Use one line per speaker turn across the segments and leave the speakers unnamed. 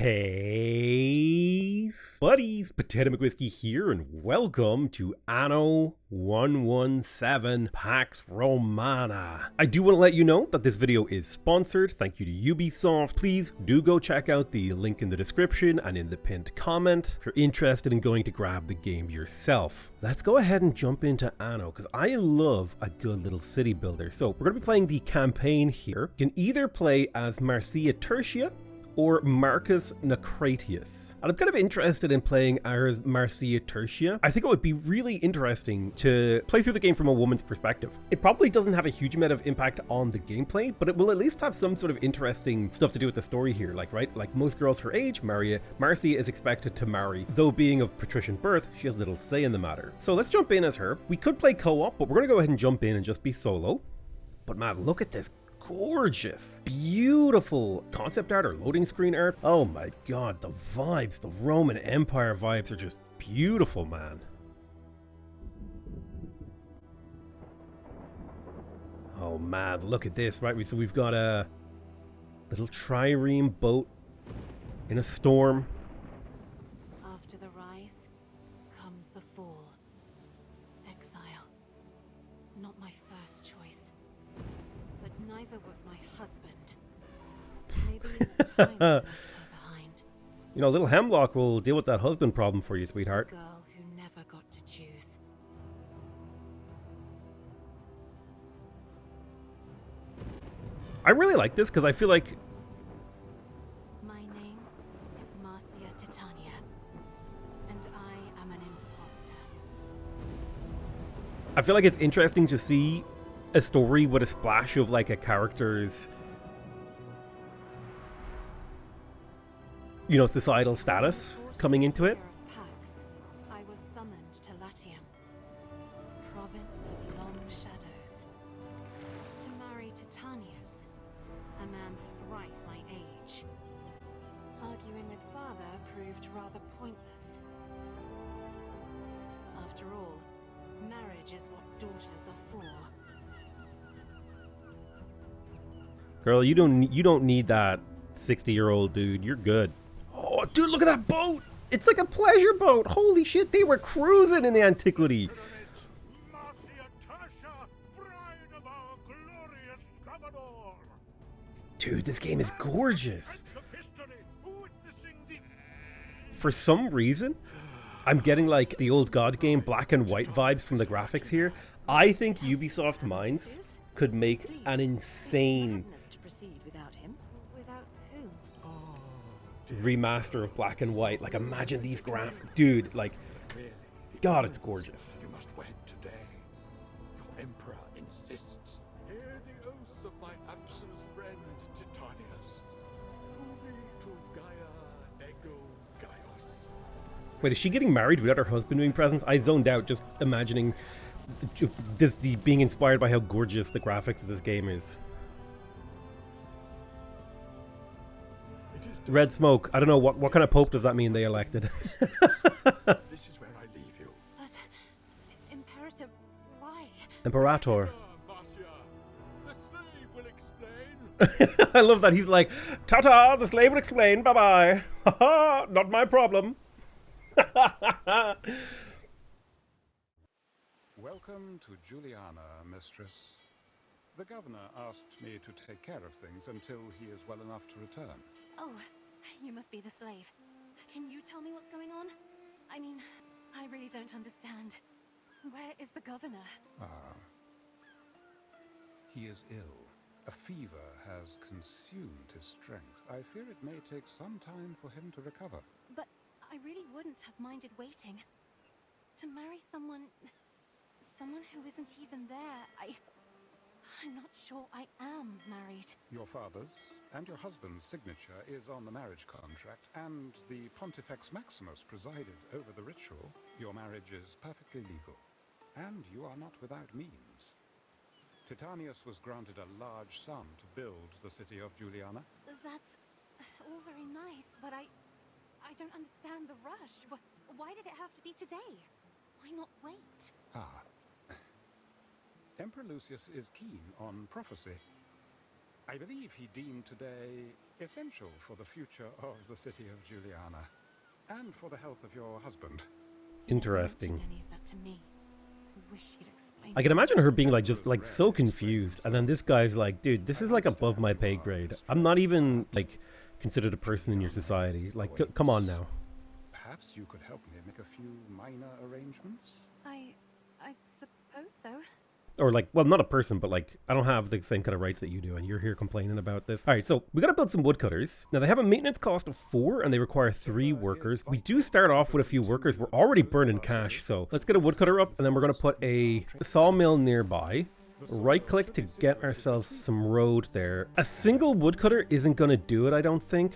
Hey, buddies, Potato McWhiskey here, and welcome to Anno 117 Pax Romana. I do want to let you know that this video is sponsored. Thank you to Ubisoft. Please do go check out the link in the description and in the pinned comment if you're interested in going to grab the game yourself. Let's go ahead and jump into Anno, because I love a good little city builder. So we're going to be playing the campaign here. You can either play as Marcia Tertia or Marcus Nacratius. And I'm kind of interested in playing as Marcia Tertia. I think it would be really interesting to play through the game from a woman's perspective. It probably doesn't have a huge amount of impact on the gameplay, but it will at least have some sort of interesting stuff to do with the story here. Like most girls her age, Marcia is expected to marry. Though being of patrician birth, she has little say in the matter. So let's jump in as her. We could play co-op, but we're gonna go ahead and jump in and just be solo. But man, look at this gorgeous, beautiful concept art or loading screen art. Oh my god, the vibes, the Roman Empire vibes are just beautiful, man. Oh man, look at this, right? So we've got a little trireme boat in a storm.
After the rise comes the fall. Exile. Not my first choice. But neither was my husband. Maybe it's time I left her behind.
You know, little Hemlock will deal with that husband problem for you, sweetheart.
A girl who never got to choose.
I really like this because I feel like
My name is Marcia Titania, and I am an imposter.
I feel like it's interesting to see a story with a splash of like a character's, you know, societal status coming into it.
Pax, I was summoned to Latium, province of long shadows, to marry Titanius, a man thrice my age. Arguing with father proved rather pointless. After all, marriage is what daughters are for.
Girl, you don't need that 60-year-old dude. You're good. Oh, dude, look at that boat! It's like a pleasure boat. Holy shit, they were cruising in the antiquity. Dude, this game is gorgeous. For some reason, I'm getting like the old God game black and white vibes from the graphics here. I think Ubisoft Minds could make an insane remaster of black and white. Like, imagine these graphics. Dude, like, God, it's gorgeous.
You must wed today. Your emperor insists. Hear the oath of my absent friend Titanius. Ubi to Gaia ego Gaius.
Wait, is she getting married without her husband being present? I zoned out just imagining this being inspired by how gorgeous the graphics of this game is. Red smoke. I don't know what kind of pope does that mean they elected.
This is where I leave you.
But, Imperator, why?
Imperator.
Marcia, the slave will explain.
I love that. He's like, ta-ta, the slave will explain. Bye-bye. Ha-ha, not my problem.
Welcome to Juliana, mistress. The governor asked me to take care of things until he is well enough to return.
Oh, you must be the slave. Can you tell me what's going on? I mean, I really don't understand. Where is the governor?
He is ill. A fever has consumed his strength. I fear it may take some time for him to recover.
But I really wouldn't have minded waiting. To marry someone who isn't even there, I'm not sure I am married.
Your father's and your husband's signature is on the marriage contract, and the Pontifex Maximus presided over the ritual. Your marriage is perfectly legal, and you are not without means. Titanius was granted a large sum to build the city of Juliana.
That's all very nice, but I don't understand the rush. Why did it have to be today? Why not wait?
Emperor Lucius is keen on prophecy. I believe he deemed today essential for the future of the city of Juliana, and for the health of your husband.
Interesting.
Mentioned any of that to me. I wish he'd explain.
I can imagine her being like just like so confused, and then this guy's like, dude, this is like above my pay grade. I'm not even like considered a person in your society. Like, come on now.
Perhaps you could help me make a few minor arrangements?
I suppose so.
Or like, well, not a person, but like, I don't have the same kind of rights that you do, and you're here complaining about this. All right, so we gotta build some woodcutters. Now, they have a maintenance cost of 4, and they require 3 workers. We do start off with a few workers. We're already burning cash, so let's get a woodcutter up, and then we're gonna put a sawmill nearby. Right-click to get ourselves some road there. A single woodcutter isn't gonna do it, I don't think.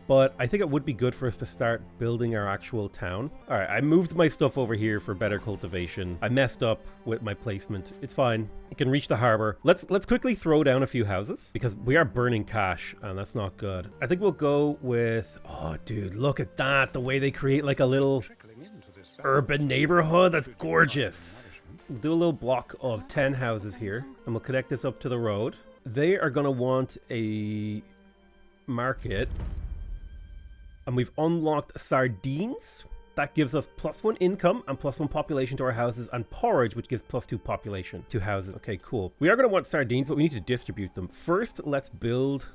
But I think it would be good for us to start building our actual town. All right, I moved my stuff over here for better cultivation. I messed up with my placement. It's fine. It can reach the harbor. Let's quickly throw down a few houses because we are burning cash and that's not good. I think we'll go with, oh dude, look at that. The way they create like a little urban neighborhood. That's gorgeous. We'll do a little block of 10 houses here and we'll connect this up to the road. They are gonna want a market. And we've unlocked sardines. That gives us +1 income and +1 population to our houses, and porridge, which gives +2 population to houses. Okay, cool. We are going to want sardines, but we need to distribute them. First, let's build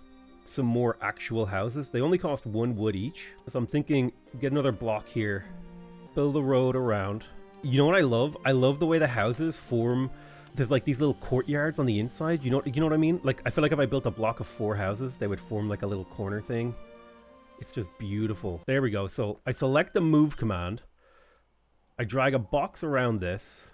some more actual houses. They only cost 1 wood each. So I'm thinking, get another block here. Build a road around. You know what I love? I love the way the houses form. There's like these little courtyards on the inside. You know what I mean? Like, I feel like if I built a block of 4 houses, they would form like a little corner thing. It's just beautiful. There we go. So I select the move command. I drag a box around this.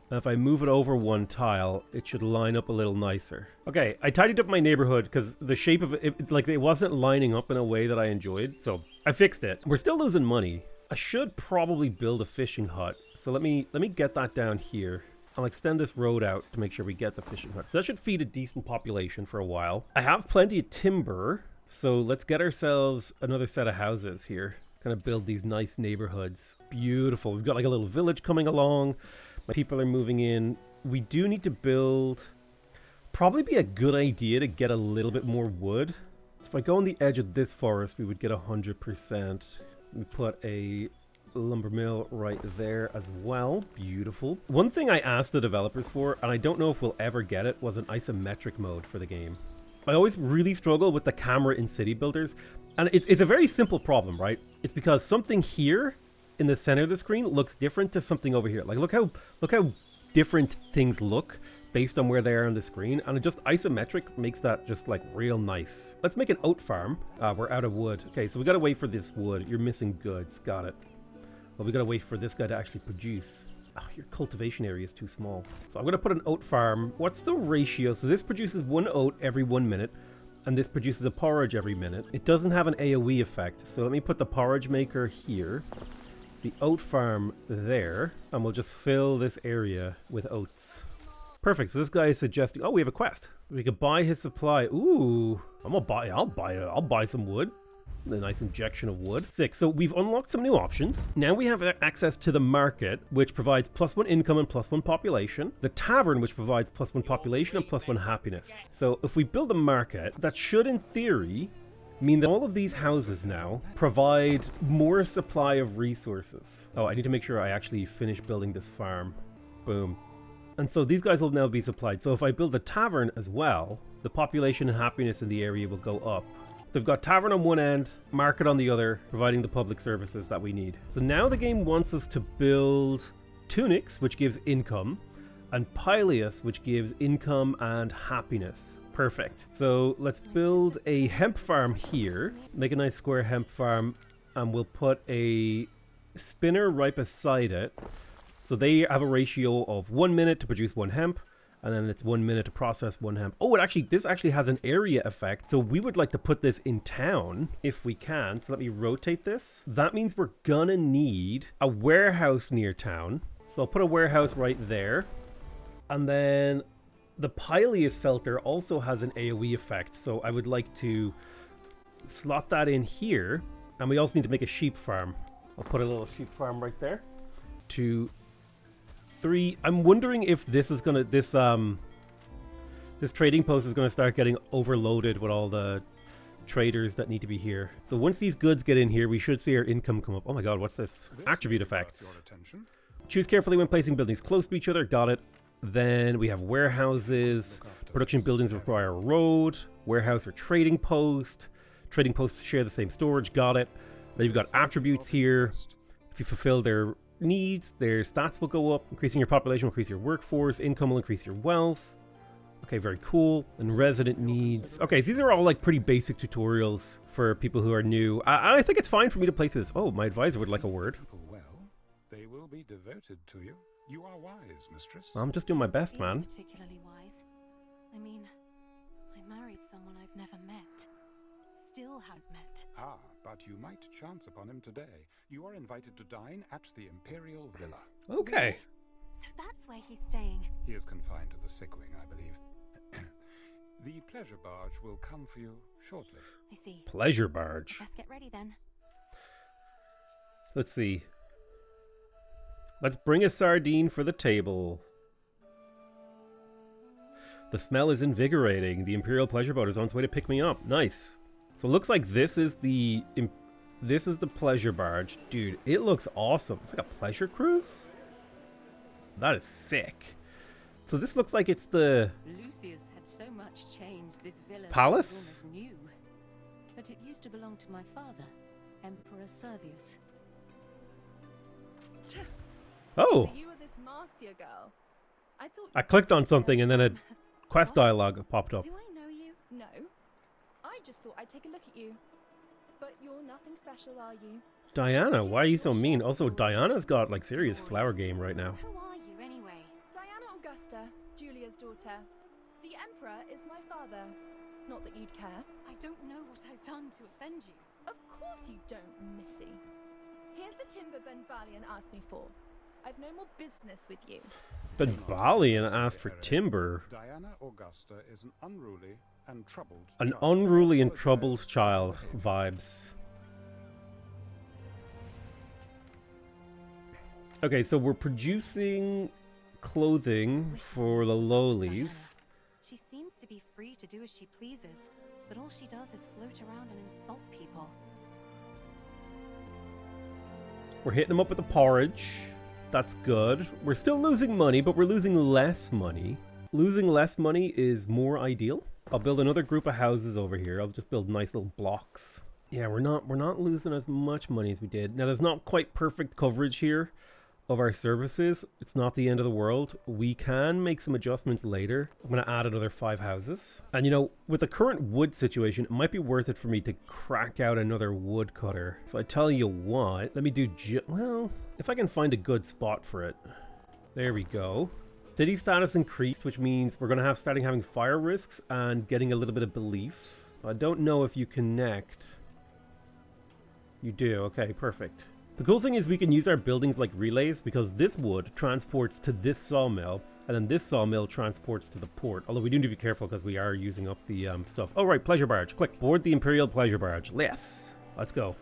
And if I move it over 1 tile, it should line up a little nicer. Okay, I tidied up my neighborhood because the shape of it, like it wasn't lining up in a way that I enjoyed. So I fixed it. We're still losing money. I should probably build a fishing hut. So let me get that down here. I'll extend this road out to make sure we get the fishing hut. So that should feed a decent population for a while. I have plenty of timber. So let's get ourselves another set of houses here. Kind of build these nice neighborhoods. Beautiful. We've got like a little village coming along. My people are moving in. We do need to build... Probably be a good idea to get a little bit more wood. So if I go on the edge of this forest, we would get 100%. We put a lumber mill right there as well. Beautiful. One thing I asked the developers for, and I don't know if we'll ever get it, was an isometric mode for the game. I always really struggle with the camera in city builders, and it's a very simple problem, right? It's because something here in the center of the screen looks different to something over here. Like look how different things look based on where they are on the screen, and it just isometric makes that just like real nice. Let's make an oat farm. We're out of wood. Okay, so we gotta wait for this wood. You're missing goods. Got it. Well, we gotta wait for this guy to actually produce. Oh, your cultivation area is too small. So I'm going to put an oat farm. What's the ratio? So this produces 1 oat every 1 minute, and this produces a porridge every minute. It doesn't have an AoE effect, so let me put the porridge maker here, the oat farm there, and we'll just fill this area with oats. Perfect. So this guy is suggesting, oh, we have a quest. We could buy his supply. Ooh, I'll buy some wood. A nice injection of wood. 6. So we've unlocked some new options. Now we have access to the market, which provides +1 income and +1 population. The tavern, which provides +1 population and +1 happiness. So if we build a market, that should, in theory, mean that all of these houses now provide more supply of resources. Oh, I need to make sure I actually finish building this farm. Boom. And so these guys will now be supplied. So if I build a tavern as well, the population and happiness in the area will go up. They've got tavern on one end, market on the other, providing the public services that we need. So now the game wants us to build tunics, which gives income, and pileus, which gives income and happiness. Perfect. So let's build a hemp farm here, make a nice square hemp farm, and we'll put a spinner right beside it. So they have a ratio of 1 minute to produce 1 hemp, and then it's 1 minute to process 1 hemp. Oh, this actually has an area effect. So we would like to put this in town if we can. So let me rotate this. That means we're gonna need a warehouse near town. So I'll put a warehouse right there. And then the pileus filter also has an AoE effect. So I would like to slot that in here. And we also need to make a sheep farm. I'll put a little sheep farm right there. 2, 3. I'm wondering if this is gonna, this This trading post is going to start getting overloaded with all the traders that need to be here. So once these goods get in here, we should see our income come up. Oh my god, what's this? Attribute effects. Choose carefully when placing buildings close to each other. Got it. Then we have warehouses. Production buildings require a road. Warehouse or trading post. Trading posts share the same storage. Got it. Then you've got attributes here. If you fulfill their needs, their stats will go up. Increasing your population will increase your workforce. Income will increase your wealth. Okay, very cool. And resident needs. Okay, so these are all like pretty basic tutorials for people who are new. I think it's fine for me to play through this. Oh, my advisor would like a word.
Well, they will be devoted to you. You are wise, mistress.
I'm just doing my best, man.
Particularly wise. I mean, I married someone I've never met. Still haven't met.
Ah, but you might chance upon him today. You are invited to dine at the Imperial Villa.
Okay.
So that's where he's staying.
He is confined to the sick wing, I believe. The pleasure barge will come for you shortly.
I see.
Pleasure barge.
Let's get ready then.
Let's see. Let's bring a sardine for the table. The smell is invigorating. The Imperial pleasure boat is on its way to pick me up. Nice. So it looks like this is the pleasure barge. Dude, it looks awesome. It's like a pleasure cruise? That is sick. So this looks like it's the
Lucius had so much change. This villa
palace?
was almost new. But it used to belong to my father, Emperor Servius.
Oh!
So you were this Marcia girl.
I clicked on something and then a quest dialogue popped up.
Do I know you?
No. I just thought I'd take a look at you. But you're nothing special, are you?
Diana, why are you so mean? Also, Diana's got like serious flower game right now.
Who are you anyway?
Diana Augusta, Julia's daughter. The Emperor is my father. Not that you'd care.
I don't know what I've done to offend you.
Of course you don't, Missy. Here's the timber Ben Valian asked me for. I've no more business with you.
But Valian asked for timber.
Diana Augusta is an unruly and troubled
An
child.
unruly and troubled child vibes. Okay, so we're producing clothing for the lowlies.
She seems to be free to do as she pleases, but all she does is float around and insult people.
We're hitting them up with the porridge. That's good. We're still losing money, but we're losing less money. Losing less money is more ideal. I'll build another group of houses over here. I'll just build nice little blocks. Yeah, we're not losing as much money as we did. Now, there's not quite perfect coverage here of our services. It's not the end of the world. We can make some adjustments later. I'm going to add another 5 houses. And you know, with the current wood situation, it might be worth it for me to crack out another woodcutter. So I tell you what, let me do, well, if I can find a good spot for it. There we go. City status increased, which means we're going to starting having fire risks and getting a little bit of belief. I don't know if you connect. You do. Okay, perfect. The cool thing is we can use our buildings like relays because this wood transports to this sawmill and then this sawmill transports to the port. Although we do need to be careful because we are using up the stuff. Oh, right, pleasure barge. Click. Board the Imperial pleasure barge. Yes. Let's go.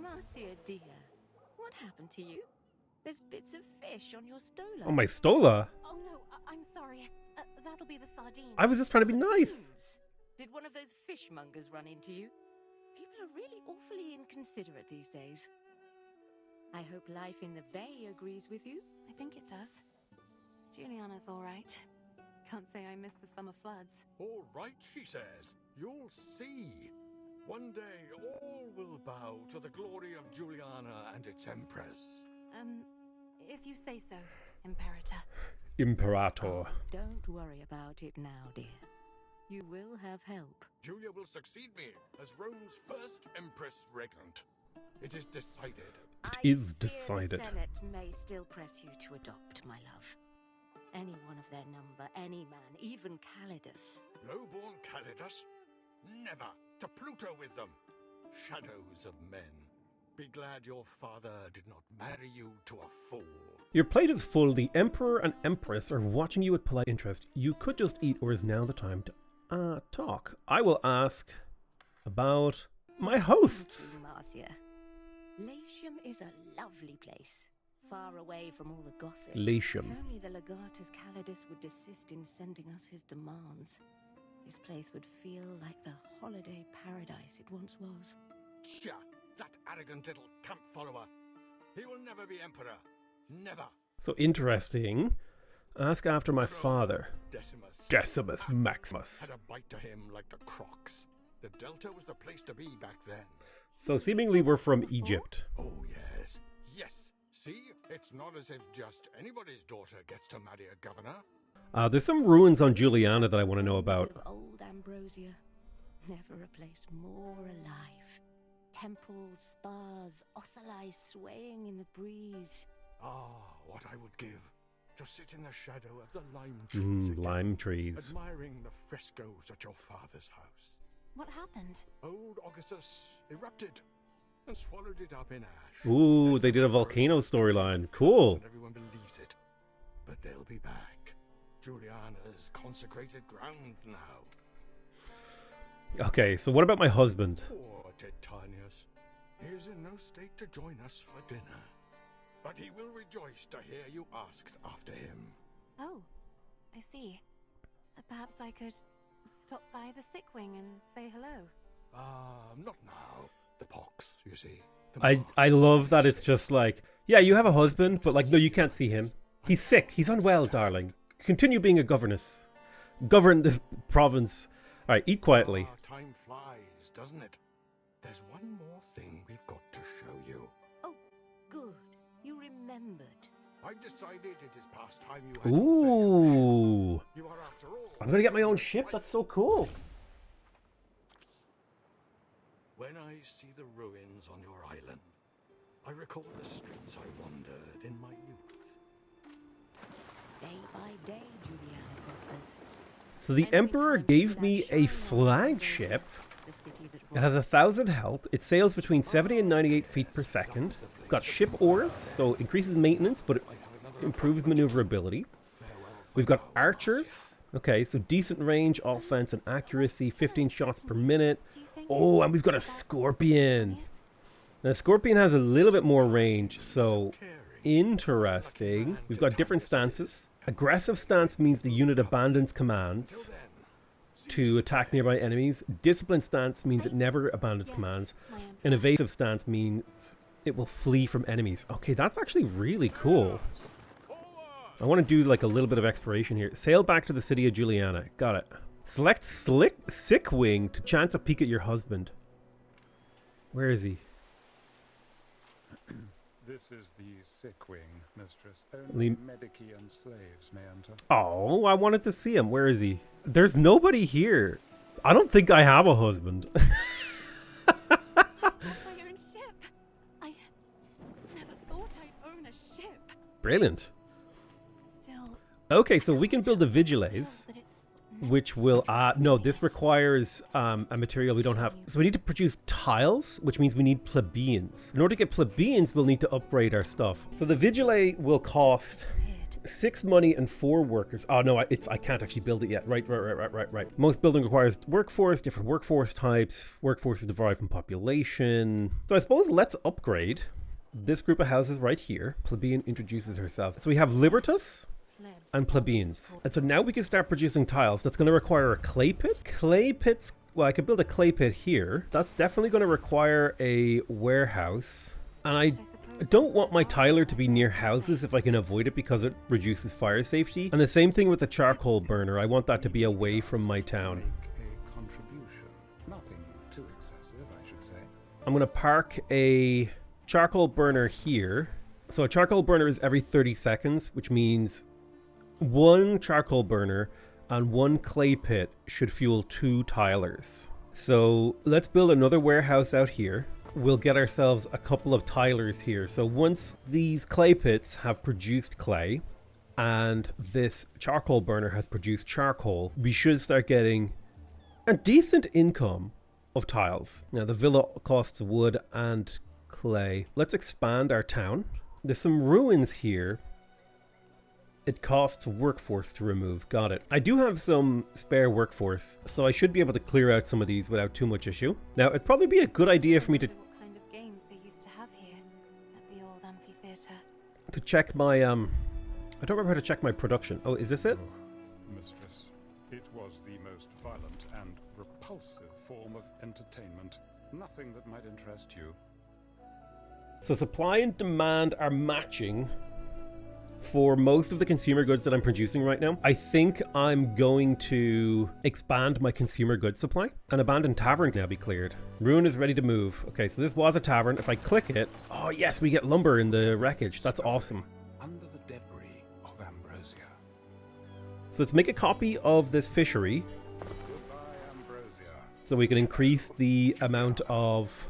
Marcia, dear, what happened to you? There's bits of fish on your stola.
Oh, my stola?
Oh no, I'm sorry. That'll be the sardines.
I was just trying to be nice.
Sardines? Did one of those fishmongers run into you? People are really awfully inconsiderate these days. I hope life in the bay agrees with you.
I think it does. Juliana's all right. Can't say I miss the summer floods.
All right, she says. You'll see. One day all will bow to the glory of Juliana and its empress.
If you say so, Imperator.
Imperator.
Don't worry about it now, dear. You will have help.
Julia will succeed me as Rome's first empress regnant. It is decided.
Is decided.
The Senate may still press you to adopt, my love. Anyone of their number, any man, even Calidus.
Low-born Calidus? Never. To Pluto with them. shadows of men. Be glad your father did not marry you to a fool.
Your plate is full. The Emperor and Empress are watching you with polite interest. You could just eat, or is now the time to talk? I will ask about my hosts.
Marcia. Latium is a lovely place, far away from all the gossip.
Latium.
If only the Legatus Calidus would desist in sending us his demands, this place would feel like the holiday paradise it once was.
Tja, that arrogant little camp follower. He will never be emperor. Never.
So interesting. Ask after my father.
Decimus
Maximus.
had a bite to him like the Crocs. The Delta was the place to be back then.
So seemingly we're from Egypt.
Oh, yes. Yes. See? It's not as if just anybody's daughter gets to marry a governor.
There's some ruins on Juliana that I want to know about.
Of old Ambrosia. Never a place more alive. Temples, spas, ocelli swaying in the breeze.
Ah, what I would give to sit in the shadow of the lime trees again,
Lime trees.
admiring the frescoes at your father's house.
What happened?
Old Augustus erupted and swallowed it up in ash.
Ooh,
There's
they did a
some
volcano
gross
storyline.
secrets,
Cool.
and everyone believes it. But they'll be back. Juliana's consecrated ground now.
Okay, so what about my husband?
Poor Titanius. He is in no state to join us for dinner. But he will rejoice to hear you asked after him.
Oh, I see. Perhaps I could stop by the sick wing and say hello.
Not now. The pox, you see.
I love that it's just like, yeah, you have a husband, but like, no, you can't see him. He's sick. He's unwell, darling. Continue being a governess. Govern this province. All right, eat quietly.
Time flies, doesn't it? There's one more thing we've got to show you.
Oh, good. You remembered.
I've decided it is past time you had
Ooh.
You are after all.
I'm gonna get my own ship. That's so cool.
When I see the ruins on your island, I recall the streets I wandered in my youth.
Day by day, Juliana prospers.
So the Emperor gave me a flagship.
The city that
It has 1,000 health. It sails between 70 and 98 feet per second. It's got ship oars, so increases maintenance, but it improves maneuverability. We've got archers. Okay, so decent range, offense, and accuracy. 15 shots per minute. Oh, and we've got a scorpion. Now, the scorpion has a little bit more range, so interesting. We've got different stances. Aggressive stance means the unit abandons commands to attack nearby enemies. Disciplined stance means it never abandons commands. An evasive stance means it will flee from enemies. Okay, that's actually really cool. I want to do like a little bit of exploration here. Sail back to the city of Juliana. Got it. Select sick wing to chance a peek at your husband. Where is he?
This is the sick wing, mistress. Only medici and slaves may enter.
Oh, I wanted to see him. Where is he? There's nobody here. I don't think I have a husband.
My own ship. I never thought I'd own a ship.
Brilliant.
Still,
Okay, so we can build a Vigiles,
that it's
which will, no, this requires a material we don't have. So we need to produce tiles, which means we need plebeians. In order to get plebeians, we'll need to upgrade our stuff. So the Vigile will cost 6 money and 4 workers. Oh no, I can't actually build it yet. Right. Most building requires workforce, different workforce types. Workforce is derived from population. So I suppose let's upgrade this group of houses right here. Plebeian introduces herself. So we have Libertas and plebeians. And so now we can start producing tiles. That's going to require a clay pit. Clay pits, well, I could build a clay pit here. That's definitely going to require a warehouse. And I don't want my tiler to be near houses if I can avoid it because it reduces fire safety. And the same thing with the charcoal burner. I want that to be away from my town.
Make a contribution. Nothing too excessive, I should say.
I'm going to park a charcoal burner here. So a charcoal burner is every 30 seconds, which means 1 charcoal burner and 1 clay pit should fuel 2 tilers. So let's build another warehouse out here. We'll get ourselves a couple of tilers here. So once these clay pits have produced clay and this charcoal burner has produced charcoal, we should start getting a decent income of tiles. Now the villa costs wood and clay. Let's expand our town. There's some ruins here. It costs workforce to remove. Got it. I do have some spare workforce, so I should be able to clear out some of these without too much issue. Now, it'd probably be a good idea for me to
What kind of games they used to have here at the old amphitheater.
check my I don't remember how to check my production. Oh, is this it?
Mistress, it was the most violent and repulsive form of entertainment. Nothing that might interest you.
So supply and demand are matching for most of the consumer goods that I'm producing right now. I think I'm going to expand my consumer goods supply. An abandoned tavern can now be cleared. Ruin is ready to move. Okay, so this was a tavern. If I click it, oh yes, we get lumber in the wreckage. That's awesome.
Under the debris of Ambrosia.
So let's make a copy of this fishery
Goodbye, Ambrosia.
so we can increase the amount of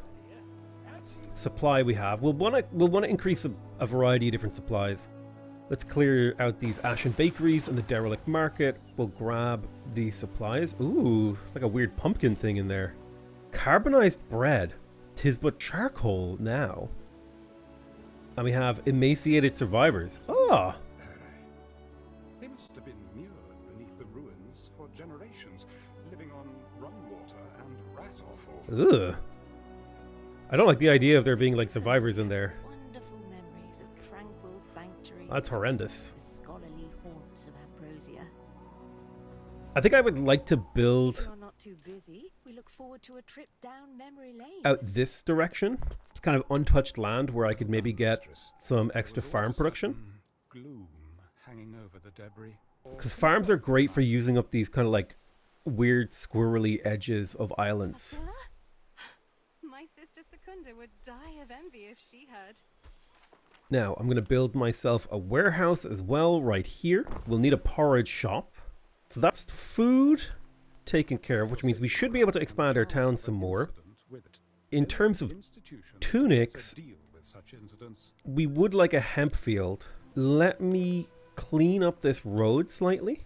supply we have. We'll want to increase a variety of different supplies. Let's clear out these ashen bakeries and the derelict market. We'll grab these supplies. Ooh, it's like a weird pumpkin thing in there. Carbonized bread. 'Tis but charcoal now. And we have emaciated survivors. Ah,
They must have been immured beneath the ruins for generations, living on run water and rat offal.
ugh. I don't like the idea of there being like survivors in there.
Wonderful memories of tranquil sanctuaries.
That's horrendous.
The scholarly haunts of Ambrosia.
I think I would like to build
If you're not too busy, we look forward to a trip down memory lane.
out this direction. It's kind of untouched land where I could maybe get
Mistress,
some extra
there was
farm
a
production.
certain gloom hanging over the debris.
Because farms are great for using up these kind of like weird squirrely edges of islands.
Attila? My sister Secunda would die of envy if she heard.
Now, I'm going to build myself a warehouse as well right here. We'll need a porridge shop. So that's food taken care of, which means we should be able to expand our town some more. In terms of tunics, we would like a hemp field. Let me clean up this road slightly.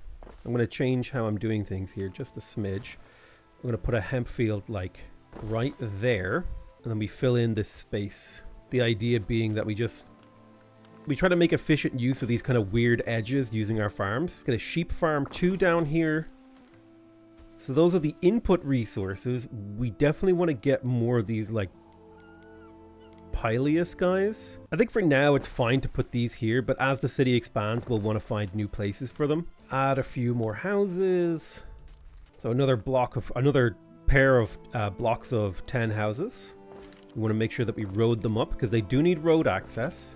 I'm going to change how I'm doing things here just a smidge. I'm going to put a hemp field like right there, and then we fill in this space. The idea being that we try to make efficient use of these kind of weird edges using our farms. Get a sheep farm 2 down here. So those are the input resources. We definitely want to get more of these like Pileus guys. I think for now it's fine to put these here, but as the city expands, we'll want to find new places for them. Add a few more houses. So another pair of blocks of 10 houses. We want to make sure that we road them up because they do need road access.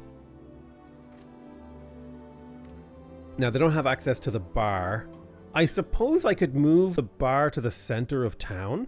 Now, they don't have access to the bar. I suppose I could move the bar to the center of town,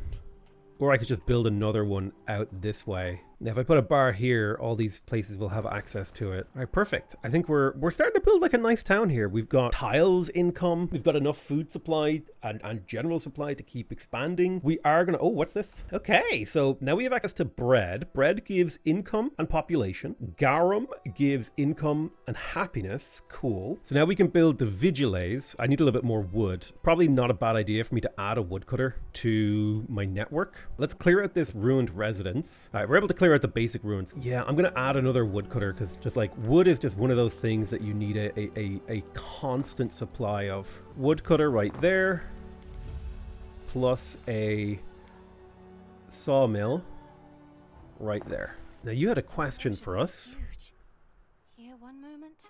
or I could just build another one out this way. Now, if I put a bar here, all these places will have access to it. All right, perfect. I think we're starting to build like a nice town here. We've got tiles income. We've got enough food supply and general supply to keep expanding. We are going to... Oh, what's this? Okay, so now we have access to bread. Bread gives income and population. Garum gives income and happiness. Cool. So now we can build the vigiles. I need a little bit more wood. Probably not a bad idea for me to add a woodcutter to my network. Let's clear out this ruined residence. All right, we're able to clear out the basic ruins. Yeah, I'm gonna add another woodcutter because just like wood is just one of those things that you need a constant supply of. Woodcutter right there, plus a sawmill right there. Now you had a question for us.
Huge. Here one moment,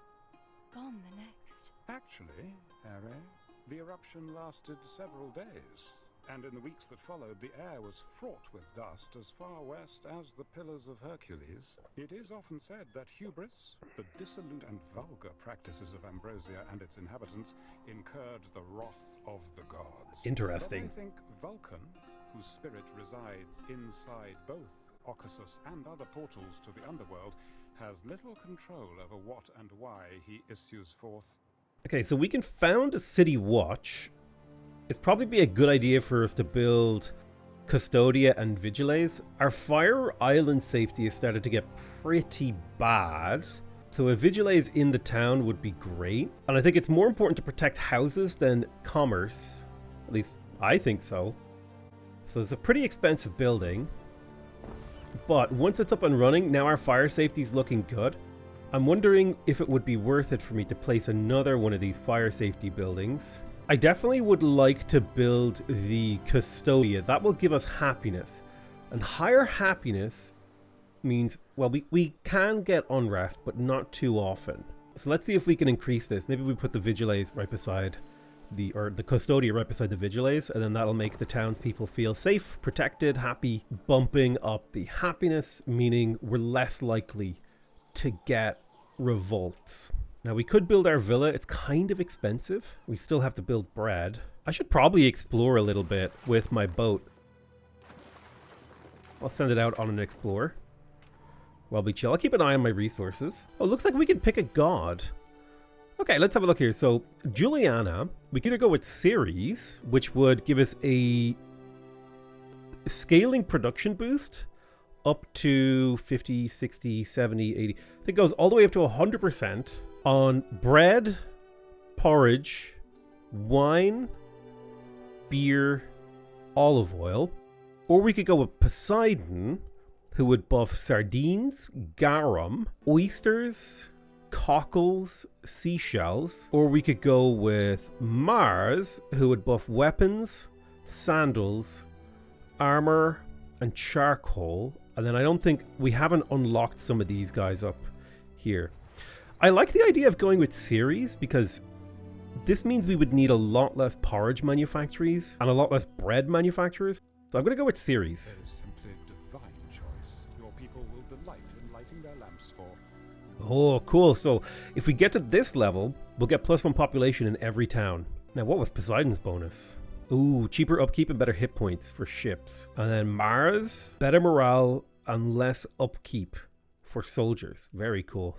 gone the next.
Actually, Are, the eruption lasted several days, and in the weeks that followed, the air was fraught with dust as far west as the Pillars of Hercules. It is often said that hubris, the dissolute and vulgar practices of Ambrosia and its inhabitants, incurred the wrath of the gods.
Interesting.
But I think Vulcan, whose spirit resides inside both Occasus and other portals to the underworld, has little control over what and why he issues forth.
Okay, so we can found a city watch. It'd probably be a good idea for us to build Custodia and Vigiles. Our fire island safety has started to get pretty bad. So a Vigiles in the town would be great. And I think it's more important to protect houses than commerce. At least I think so. So it's a pretty expensive building. But once it's up and running, now our fire safety is looking good. I'm wondering if it would be worth it for me to place another one of these fire safety buildings. I definitely would like to build the Custodia. That will give us happiness. And higher happiness means, well, we can get unrest, but not too often. So let's see if we can increase this. Maybe we put the Vigiles right beside the Custodia right beside the Vigiles, and then that'll make the townspeople feel safe, protected, happy, bumping up the happiness, meaning we're less likely to get revolts. Now we could build our villa. It's kind of expensive. We still have to build bread. I should probably explore a little bit with my boat. I'll send it out on an explorer while we chill. I'll keep an eye on my resources. Oh, looks like we can pick a god. Okay, let's have a look here. So Juliana, we could either go with Ceres, which would give us a scaling production boost up to 50, 60, 70, 80. I think it goes all the way up to 100% on bread, porridge, wine, beer, olive oil. Or we could go with Poseidon, who would buff sardines, garum, oysters, cockles, seashells. Or we could go with Mars, who would buff weapons, sandals, armor, and charcoal. And then I don't think we haven't unlocked some of these guys up here. I like the idea of going with Ceres because this means we would need a lot less porridge manufacturers and a lot less bread manufacturers. So I'm going to go with Ceres.
It is simply a divine choice. Your people will delight in lighting their lamps for.
Oh, cool. So if we get to this level, we'll get +1 population in every town. Now, what was Poseidon's bonus? Ooh, cheaper upkeep and better hit points for ships. And then Mars, better morale and less upkeep for soldiers. Very cool.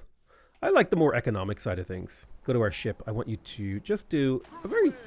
I like the more economic side of things. Go to our ship. I want you to just do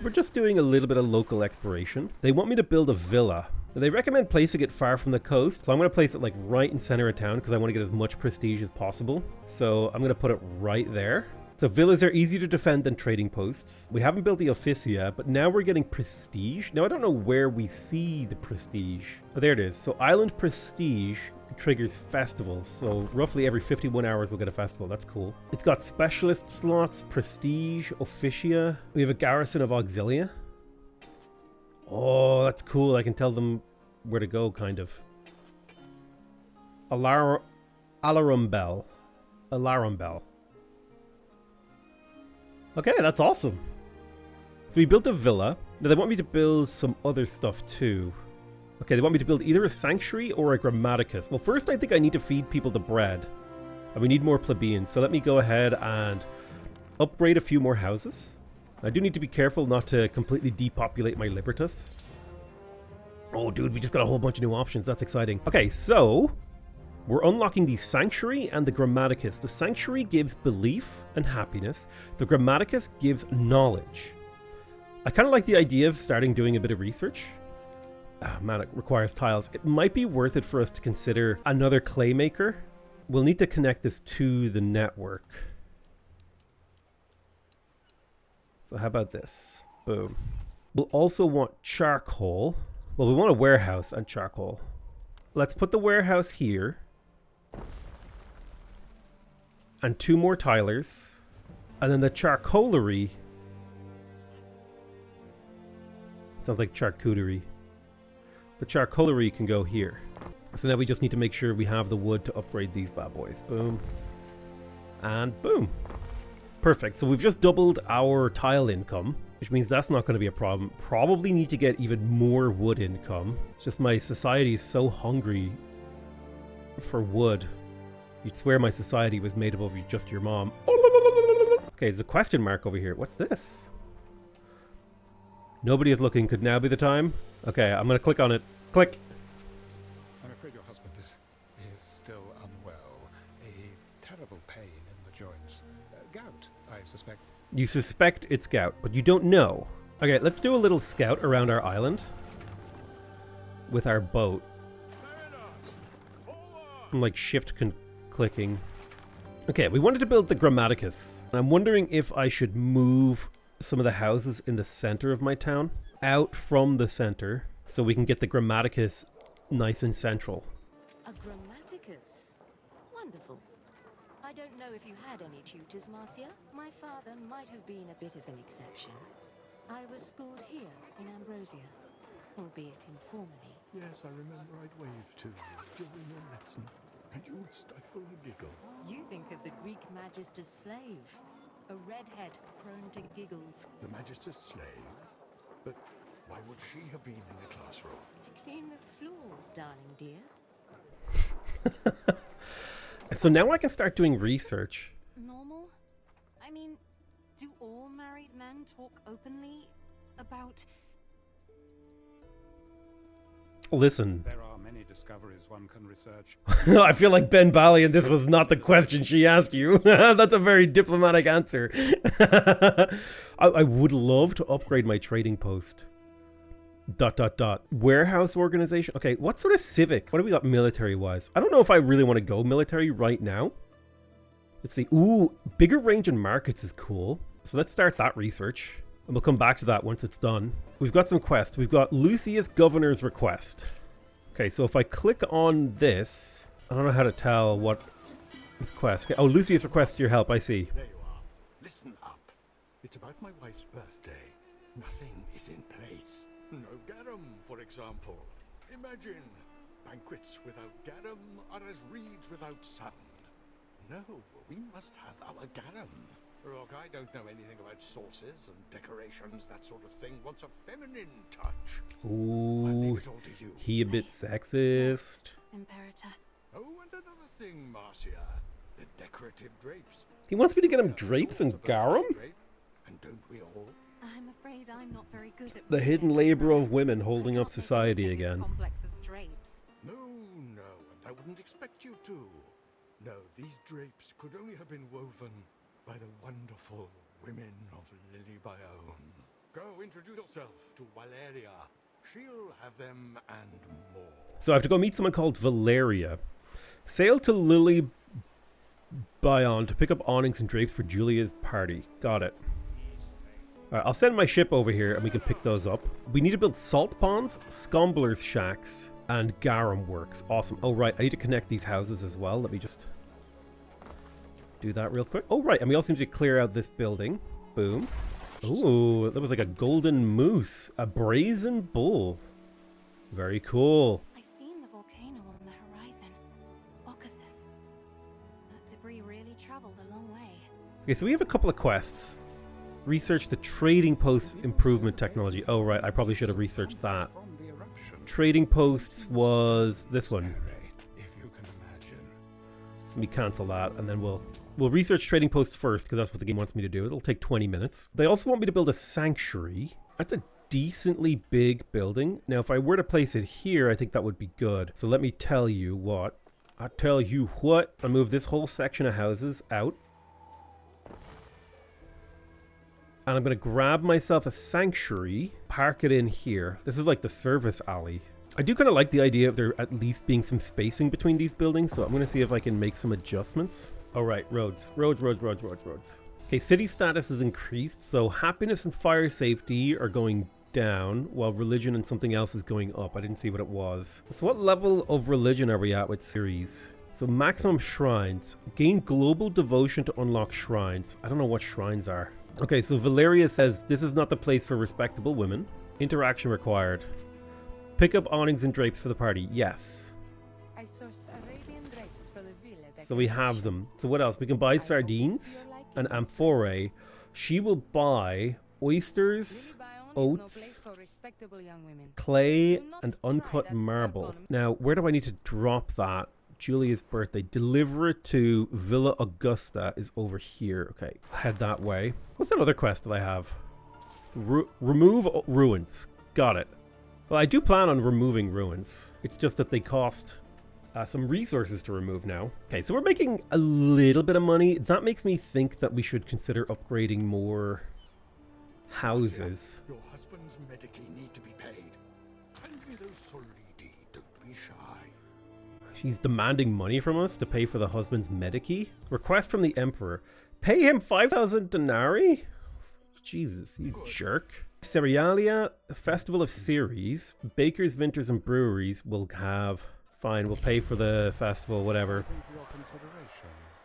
we're just doing a little bit of local exploration. They want me to build a villa. They recommend placing it far from the coast. So I'm going to place it like right in center of town because I want to get as much prestige as possible. So I'm going to put it right there. So villas are easier to defend than trading posts. We haven't built the Officia, but now we're getting prestige. Now I don't know where we see the prestige. Oh, there it is. So island prestige triggers festivals. So roughly every 51 hours we'll get a festival. That's cool. It's got specialist slots, prestige, Officia. We have a garrison of Auxilia. Oh, that's cool. I can tell them where to go, kind of. Alarum Bell. Okay, that's awesome. So we built a villa. Now they want me to build some other stuff too. Okay, they want me to build either a sanctuary or a grammaticus. Well, first I think I need to feed people the bread. And we need more plebeians. So let me go ahead and upgrade a few more houses. I do need to be careful not to completely depopulate my Libertas. Oh, dude, we just got a whole bunch of new options. That's exciting. Okay, so we're unlocking the Sanctuary and the Grammaticus. The Sanctuary gives belief and happiness. The Grammaticus gives knowledge. I kind of like the idea of starting doing a bit of research. Oh, man, it requires tiles. It might be worth it for us to consider another clay maker. We'll need to connect this to the network. So how about this? Boom. We'll also want charcoal. Well, we want a warehouse and charcoal. Let's put the warehouse here. And 2 more tilers. And then the charcuterie. Sounds like charcuterie. The charcuterie can go here. So now we just need to make sure we have the wood to upgrade these bad boys. Boom. And boom. Perfect. So we've just doubled our tile income, which means that's not going to be a problem. Probably need to get even more wood income. It's just my society is so hungry for wood. You'd swear my society was made up of just your mom. Okay, there's a question mark over here. What's this? Nobody is looking. Could now be the time? Okay, I'm going to click on it. Click.
I'm afraid your husband is still unwell. A terrible pain in the joints. Gout, I suspect.
You suspect it's gout, but you don't know. Okay, let's do a little scout around our island with our boat. I'm like clicking. Okay, we wanted to build the Grammaticus. I'm wondering if I should move some of the houses in the center of my town out from the center so we can get the Grammaticus nice and central.
A Grammaticus? Wonderful. I don't know if you had any tutors, Marcia. My father might have been a bit of an exception. I was schooled here in Ambrosia, albeit informally.
Yes, I remember I'd wave to you during your lesson, and you would stifle a giggle.
You think of the Greek magister's slave, a redhead prone to giggles.
The Magister's slave? But why would she have been in the classroom?
To clean the floors, darling dear.
So now I can start doing research.
Normal? I mean, do all married men talk openly about...
Listen.
There are many discoveries one can research.
I feel like Ben Balian, this was not the question she asked you. That's a very diplomatic answer. I would love to upgrade my trading post. ... Warehouse organization. Okay, what sort of civic? What do we got military-wise? I don't know if I really want to go military right now. Let's see. Ooh, bigger range in markets is cool. So let's start that research. And we'll come back to that once it's done. We've got some quests. We've got Lucius Governor's Request. Okay, so if I click on this, I don't know how to tell what this quest. Okay. Oh, Lucius requests your help. I see.
There you are. Listen up. It's about my wife's birthday. Nothing is in place. No garum, for example. Imagine, banquets without garum are as reeds without sun. No, we must have our garum. Look, I don't know anything about sauces and decorations, that sort of thing. Wants a feminine touch. I'll leave
Ooh,
it all to you.
he a bit sexist.
Imperator.
Oh, and another thing, Marcia. The decorative drapes.
He wants me to get him drapes and garum?
And don't we all?
I'm afraid I'm not very good at...
The hidden labor of women holding up society again.
Complex as drapes.
No, and I wouldn't expect you to. No, these drapes could only have been woven by the wonderful women of Lily Bayonne. Go introduce yourself to Valeria. She'll have them and more.
So I have to go meet someone called Valeria. Sail to Lily Bayonne to pick up awnings and drapes for Julia's party. Got it. Alright, I'll send my ship over here and we can pick those up. We need to build salt ponds, scomblers shacks, and garum works. Awesome. Oh, right. I need to connect these houses as well. Let me just do that real quick. Oh, right. And we also need to clear out this building. Boom. Ooh, that was like a golden moose. A brazen bull. Very cool.
I've seen the volcano on the horizon. Occasus. That debris really traveled a long way.
Okay, so we have a couple of quests. Research the trading post improvement technology. Oh, right. I probably should have researched that.
From the eruption.
Trading posts was this one.
If you can imagine.
Let me cancel that, and then we'll research trading posts first, because that's what the game wants me to do. It'll take 20 minutes. They also want me to build a sanctuary. That's a decently big building. Now, if I were to place it here, I think that would be good. So let me tell you what. I'll tell you what. I'll move this whole section of houses out. And I'm going to grab myself a sanctuary, park it in here. This is like the service alley. I do kind of like the idea of there at least being some spacing between these buildings, so I'm going to see if I can make some adjustments. All right, roads. Okay, city status is increased, so happiness and fire safety are going down, while religion and something else is going up. I didn't see what it was. So what level of religion are we at with series? So maximum shrines. Gain global devotion to unlock shrines. I don't know what shrines are. Okay, so Valeria says this is not the place for respectable women. Interaction required. Pick up awnings and drapes for the party. Yes.
I sourced Arabian drapes for the villa.
So we have them. So what else? We can buy sardines and amphorae. She will buy oysters, oats, clay, and uncut marble. Now, where do I need to drop that? Julia's birthday. Deliver it to Villa Augusta is over here. Okay, head that way. What's that other quest that I have? Remove ruins. Got it. Well, I do plan on removing ruins. It's just that they cost some resources to remove now. Okay, so we're making a little bit of money. That makes me think that we should consider upgrading more houses.
Your husband's medici need to be paid. Hand me those solidi. Don't be shy.
She's demanding money from us to pay for the husband's medici. Request from the emperor. Pay him 5,000 denarii? Jesus, you jerk. Cerealia, Festival of Ceres, bakers, vintners, and breweries will have... Fine, we'll pay for the festival, whatever.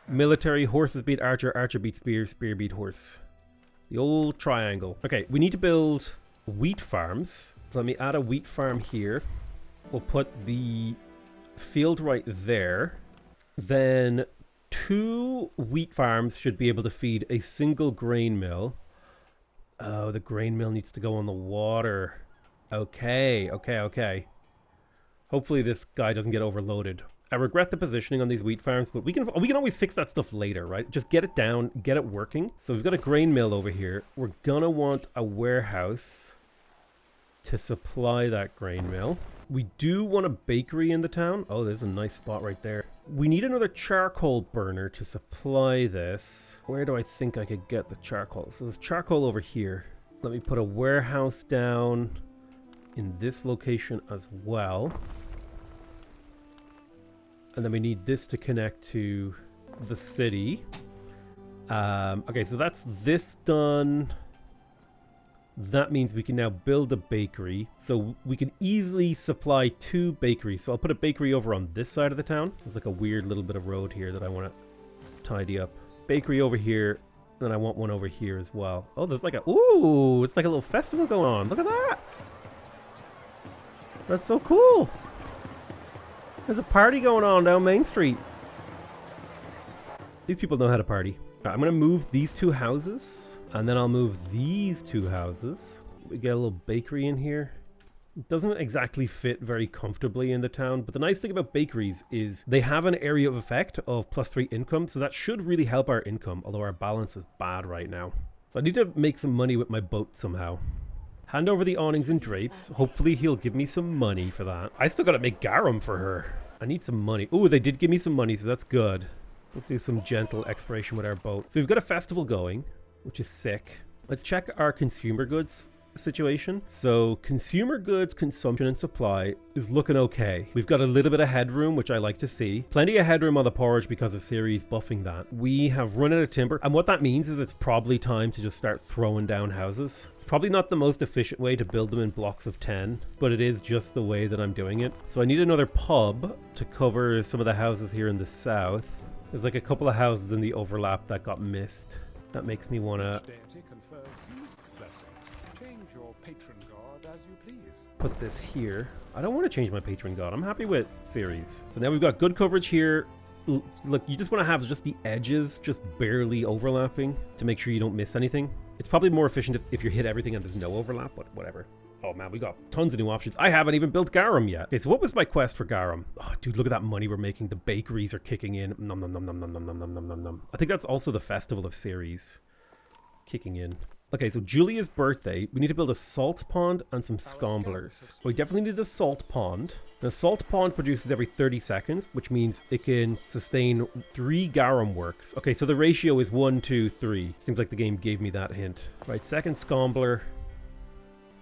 Military, horses beat archer, archer beat spear, spear beat horse. The old triangle. Okay, we need to build wheat farms. So let me add a wheat farm here. We'll put the field right there. Then 2 wheat farms should be able to feed a single grain mill. Oh, the grain mill needs to go on the water. Okay. Hopefully this guy doesn't get overloaded. I regret the positioning on these wheat farms, but we can always fix that stuff later, right? Just get it down, get it working. So we've got a grain mill over here. We're gonna want a warehouse to supply that grain mill. We do want a bakery in the town. Oh, there's a nice spot right there. We need another charcoal burner to supply this. Where do I think I could get the charcoal? So there's charcoal over here. Let me put a warehouse down in this location as well. And then we need this to connect to the city. Okay, so that's this done. That means we can now build a bakery. So we can easily supply 2 bakeries. So I'll put a bakery over on this side of the town. There's like a weird little bit of road here that I want to tidy up. Bakery over here. And I want one over here as well. Oh, there's like a... Ooh, it's like a little festival going on. Look at that. That's so cool. There's a party going on down Main Street. These people know how to party. Right, I'm going to move these 2 houses. And then I'll move these 2 houses. We get a little bakery in here. It doesn't exactly fit very comfortably in the town. But the nice thing about bakeries is they have an area of effect of +3 income. So that should really help our income. Although our balance is bad right now. So I need to make some money with my boat somehow. Hand over the awnings and drapes. Hopefully he'll give me some money for that. I still gotta make garum for her. I need some money. Ooh, they did give me some money, so that's good. We'll do some gentle exploration with our boat. So we've got a festival going, which is sick. Let's check our consumer goods situation. So consumer goods consumption and supply is looking okay. We've got a little bit of headroom, which I like to see. Plenty of headroom on the porridge because of Ceres buffing that. We have run out of timber, and what that means is it's probably time to just start throwing down houses. It's probably not the most efficient way to build them in blocks of 10, but it is just the way that I'm doing it. So I need another pub to cover some of the houses here in the south. There's like a couple of houses in the overlap that got missed. That makes me want to
patron god as you please.
Put this here. I don't want to change my patron god. I'm happy with Ceres. So now we've got good coverage here. Look, you just want to have just the edges just barely overlapping to make sure you don't miss anything. It's probably more efficient if you hit everything and there's no overlap, but whatever. Oh man, we got tons of new options. I haven't even built garum yet. Okay, so what was my quest for garum? Oh, dude, look at that money we're making. The bakeries are kicking in. Nom nom nom nom nom nom nom nom nom nom. I think that's also the Festival of Ceres kicking in. Okay, so Julia's birthday, we need to build a salt pond and some scomblers. We definitely need the salt pond. The salt pond produces every 30 seconds, which means it can sustain 3 garum works. Okay, so the ratio is 1, 2, 3. Seems like the game gave me that hint. Right, second scombler.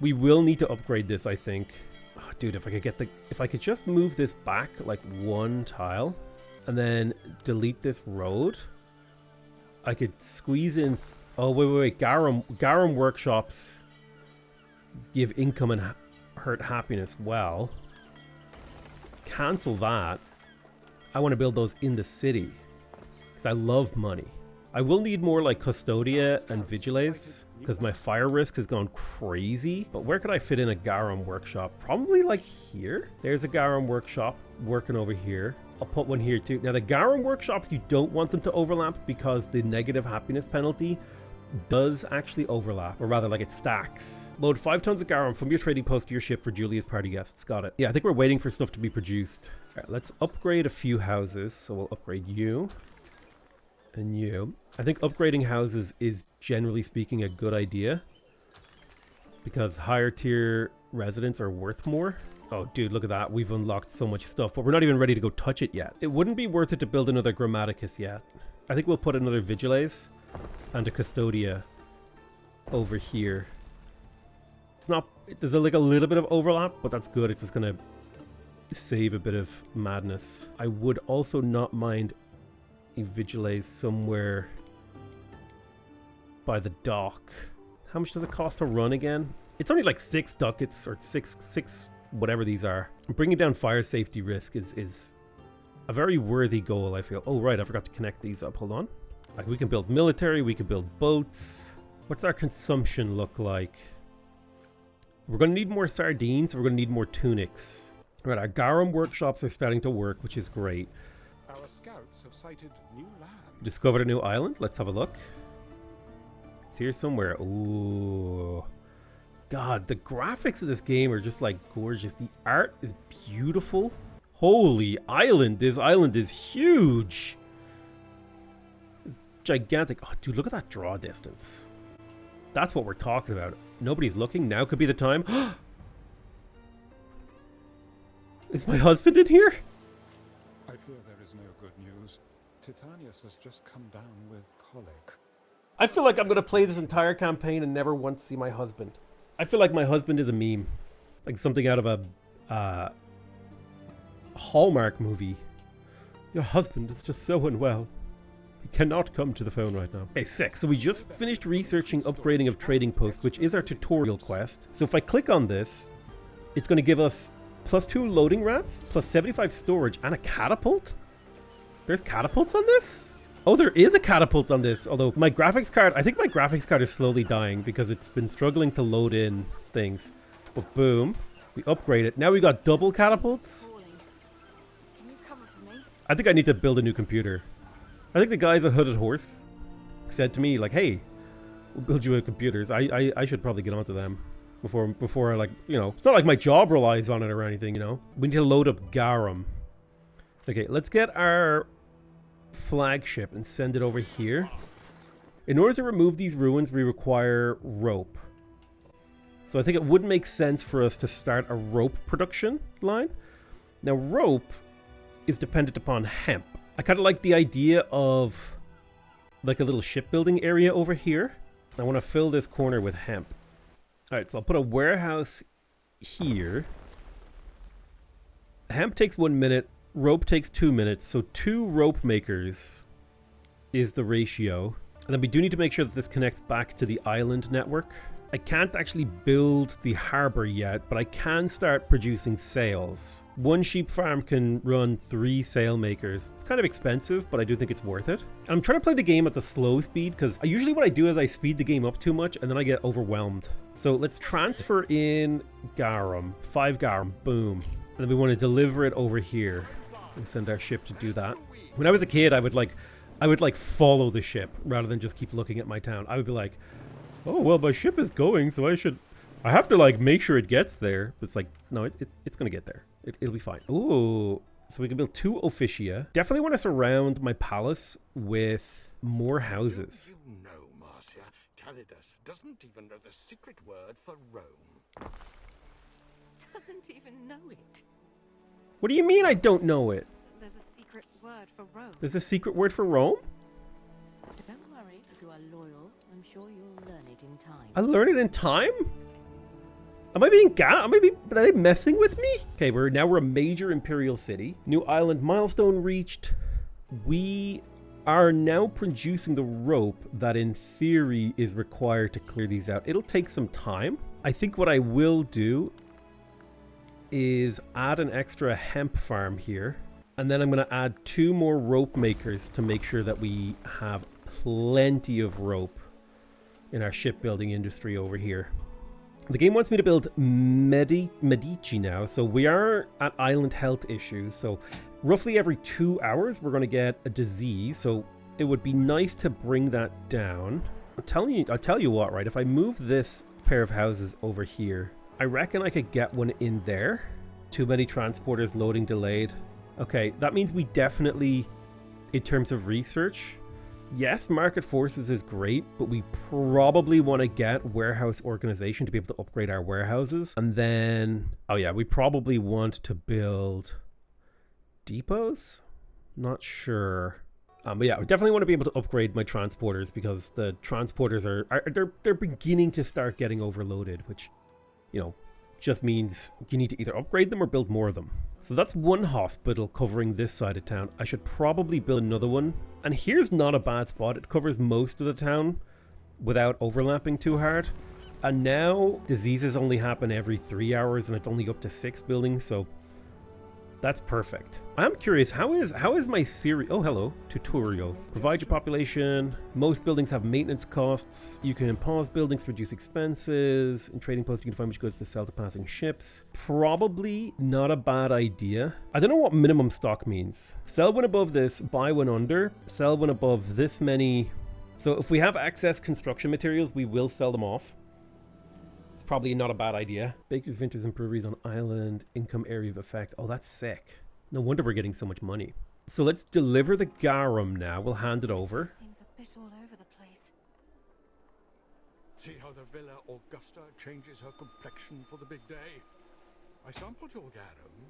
We will need to upgrade this, I think. Oh, dude, if I could just move this back like 1 tile and then delete this road, I could squeeze in... Oh, wait. Garum workshops give income and hurt happiness. Well, cancel that. I want to build those in the city because I love money. I will need more like Custodia and Vigiles because my fire risk has gone crazy. But where could I fit in a garum workshop? Probably like here. There's a garum workshop working over here. I'll put one here too. Now the garum workshops, you don't want them to overlap because the negative happiness penalty does actually overlap, or rather like it stacks. Load 5 tons of garum from your trading post to your ship for Julia's party guests. Got it. Yeah, I think we're waiting for stuff to be produced. All right, let's upgrade a few houses. So we'll upgrade you and you. I think upgrading houses is generally speaking a good idea because higher tier residents are worth more. Oh dude, look at that. We've unlocked so much stuff, but we're not even ready to go touch it yet. It wouldn't be worth it to build another Grammaticus yet. I think we'll put another Vigiles and a Custodia over here. It's not... There's like a little bit of overlap, but that's good. It's just going to save a bit of madness. I would also not mind a Vigiles somewhere by the dock. How much does it cost to run again? It's only like 6 ducats or six whatever these are. Bringing down fire safety risk is a very worthy goal, I feel. Oh, right, I forgot to connect these up. Hold on. Like, we can build military, we can build boats. What's our consumption look like? We're going to need more sardines, we're going to need more tunics. Right, our garum workshops are starting to work, which is great.
Our scouts have sighted new land.
Discovered a new island. Let's have a look. It's here somewhere. Ooh. God, the graphics of this game are just like gorgeous. The art is beautiful. Holy island. This island is huge. It's gigantic. Oh, dude, look at that draw distance. That's what we're talking about. Nobody's looking. Now could be the time. Is my husband in here?
I fear there is no good news. Titanius has just come down with colic.
I feel like I'm going to play this entire campaign and never once see my husband. I feel like my husband is a meme. Like something out of a Hallmark movie. Your husband is just so unwell. He cannot come to the phone right now. Okay, 6. So we just finished researching upgrading of trading post, which is our tutorial quest. So if I click on this, it's going to give us +2 loading ramps, +75 storage, and a catapult? There's catapults on this? Oh, there is a catapult on this. Although my graphics card, I think my graphics card is slowly dying because it's been struggling to load in things. But boom, we upgrade it. Now we got double catapults.
Can you cover for me?
I think I need to build a new computer. I think the guys at Hooded Horse said to me, like, hey, we'll build you a computers. I should probably get onto them before like, you know, it's not like my job relies on it or anything, you know. We need to load up garum. Okay, let's get our flagship and send it over here. In order to remove these ruins, we require rope. So I think it would make sense for us to start a rope production line. Now, rope is dependent upon hemp. I kind of like the idea of like a little shipbuilding area over here. I want to fill this corner with hemp. All right, so I'll put a warehouse here. Hemp takes 1 minute. Rope takes 2 minutes, so 2 rope makers is the ratio. And then we do need to make sure that this connects back to the island network. I can't actually build the harbor yet, but I can start producing sails. 1 sheep farm can run 3 sail makers. It's kind of expensive, but I do think it's worth it. I'm trying to play the game at the slow speed, because usually what I do is I speed the game up too much, and then I get overwhelmed. So let's transfer in garum. 5 garum, boom. And then we want to deliver it over here. And send our ship to do that. When I was a kid, I would like follow the ship rather than just keep looking at my town. I would be like, oh well, my ship is going, so I have to like make sure it gets there. But it's like, no, it's gonna get there. It'll be fine. Ooh, so we can build 2 officia. Definitely want to surround my palace with more houses.
You know, Marcia, Calidus doesn't even know the secret word for Rome.
Doesn't even know it.
What do you mean I don't know it?
There's a secret word for Rome.
There's a secret word for Rome?
Don't worry, if you are loyal, I'm sure you'll learn it in time.
I learn it in time? Am I being are they messing with me? Okay, we're a major imperial city. New island milestone reached. We are now producing the rope that in theory is required to clear these out. It'll take some time. I think what I will do is add an extra hemp farm here, and then I'm going to add 2 more rope makers to make sure that we have plenty of rope in our shipbuilding industry over here. The game wants me to build Medici now, so we are at island health issues, so roughly every 2 hours we're going to get a disease, so it would be nice to bring that down. I'll tell you what, right, if I move this pair of houses over here, I reckon I could get one in there. Too many transporters, loading delayed. Okay, that means we definitely, in terms of research, yes, market forces is great, but we probably want to get warehouse organization to be able to upgrade our warehouses. And then, oh yeah, we probably want to build depots? Not sure. But yeah, I definitely want to be able to upgrade my transporters because the transporters they're beginning to start getting overloaded, which, you know, just means you need to either upgrade them or build more of them. So that's 1 hospital covering this side of town. I should probably build another one. And here's not a bad spot. It covers most of the town. without overlapping too hard. And now diseases only happen every 3 hours and it's only up to 6 buildings, so that's perfect. I'm curious, how is my series... Oh, hello. Tutorial. Provide your population. Most buildings have maintenance costs. You can pause buildings to reduce expenses. In trading posts, you can find which goods to sell to passing ships. Probably not a bad idea. I don't know what minimum stock means. Sell when above this, buy when under. Sell when above this many. So if we have excess construction materials, we will sell them off. Probably not a bad idea. Bakers, vintners, and breweries on island. Income area of effect. Oh, that's sick. No wonder we're getting so much money. So let's deliver the garum now. We'll hand it over.
Seems a bit all over the place.
See how the Villa Augusta changes her complexion for the big day? I sampled your garum,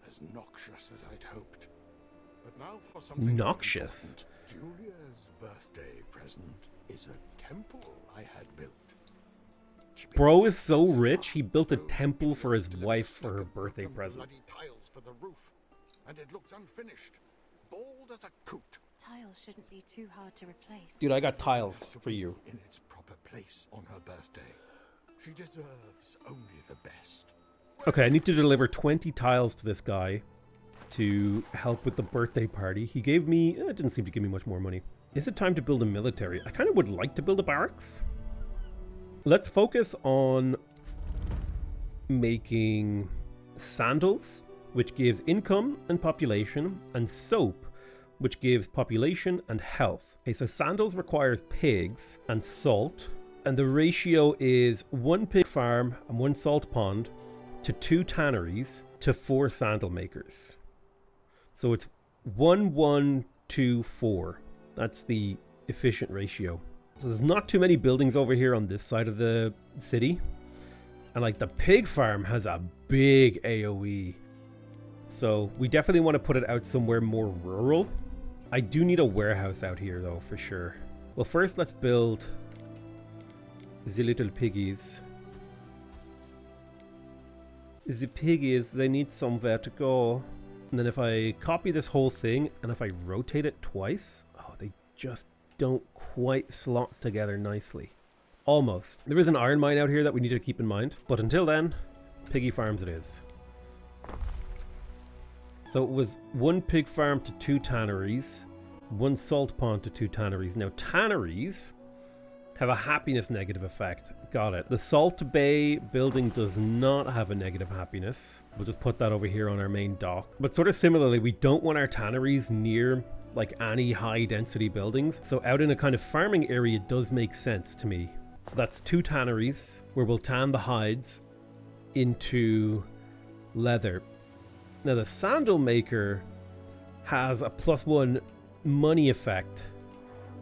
as noxious as I'd hoped. But now for something
noxious.
important. Julia's birthday present is a temple I had built.
Bro is so rich, he built a temple for his wife for her birthday present.
Bloody tiles for the roof, and it looks unfinished, bald as a coot.
Tiles shouldn't be too hard to replace.
Dude, I got tiles for you.
In its proper place on her birthday. She deserves only the best.
Okay, I need to deliver 20 tiles to this guy to help with the birthday party. He gave me... it didn't seem to give me much more money. Is it time to build a military? I kind of would like to build a barracks. Let's focus on making sandals, which gives income and population, and soap, which gives population and health. Okay, so sandals requires pigs and salt, and the ratio is 1 pig farm and 1 salt pond to 2 tanneries to 4 sandal makers. So it's 1, 1, 2, 4. That's the efficient ratio. So there's not too many buildings over here on this side of the city. And like the pig farm has a big AoE. So we definitely want to put it out somewhere more rural. I do need a warehouse out here though, for sure. Well, first let's build the little piggies. The piggies, they need somewhere to go. And then if I copy this whole thing and if I rotate it twice, oh, they just don't quite slot together nicely. Almost. There is an iron mine out here that we need to keep in mind, but until then, piggy farms it is. So it was 1 pig farm to 2 tanneries, 1 salt pond to 2 tanneries. Now tanneries have a happiness negative effect. Got it. The Salt Bay building does not have a negative happiness. We'll just put that over here on our main dock. But sort of similarly, we don't want our tanneries near like any high density buildings. So out in a kind of farming area does make sense to me. So that's 2 tanneries where we'll tan the hides into leather. Now the sandal maker has a +1 money effect.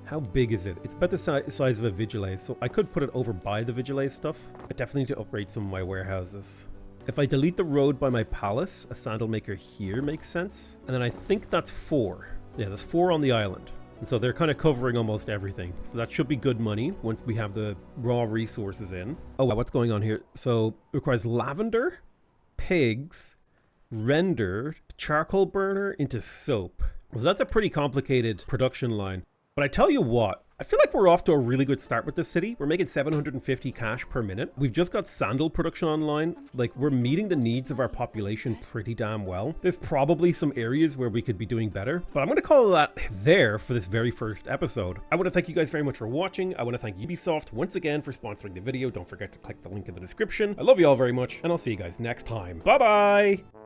How big is it? It's about the size of a Vigilais, so I could put it over by the Vigilais stuff. I definitely need to upgrade some of my warehouses. If I delete the road by my palace, a sandal maker here makes sense. And then I think that's 4. Yeah, there's 4 on the island. And so they're kind of covering almost everything. So that should be good money once we have the raw resources in. Oh, what's going on here? So it requires lavender, pigs, rendered, charcoal burner into soap. So that's a pretty complicated production line. But I tell you what, I feel like we're off to a really good start with this city. We're making 750 cash per minute. We've just got sandal production online. Like, we're meeting the needs of our population pretty damn well. There's probably some areas where we could be doing better, but I'm going to call that there for this very first episode. I want to thank you guys very much for watching. I want to thank Ubisoft once again for sponsoring the video. Don't forget to click the link in the description. I love you all very much, and I'll see you guys next time. Bye-bye!